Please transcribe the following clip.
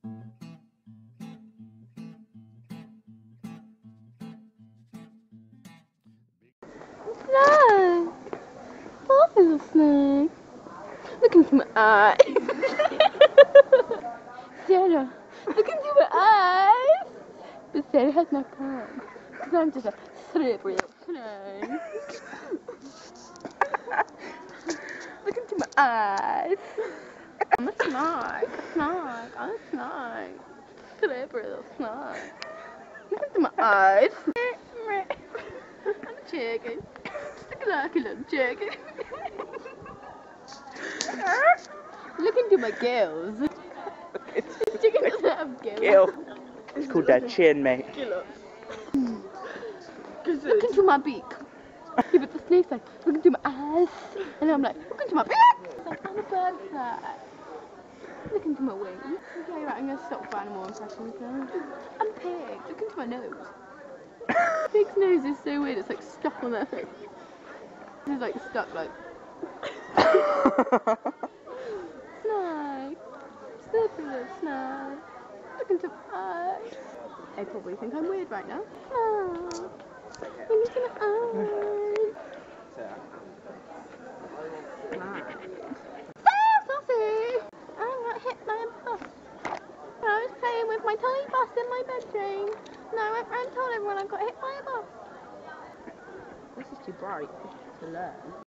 Snake! What is a snake? Look into my eyes. Sarah, look into my eyes. But Sarah has no palm. Because I'm just a slippery little snake. Look into my eyes. I'm a snake. I'm a snake. Slippery little snake. Look into my eyes. I'm a chicken. Look like a little chicken. Look into my gills. This chicken doesn't have gills. Gill. It's called their chin, mate. Look into my beak. Yeah, but the snake's like, look into my eyes. And I'm like, look into my beak. It's like, I'm a butterfly. Look into my wings. Okay, right, I'm going to stop for animal impressions now. I'm a pig. Look into my nose. Pig's nose is so weird, it's like stuck on their face. This is like stuck like... Snake. Slippery little snake. Look into my eyes. They probably think I'm weird right now. Look into my eyes. Saucy! I got hit by a bus. I was playing with my toy bus in my bedroom. And I went round and told everyone I got hit by a bus. This is too bright to learn.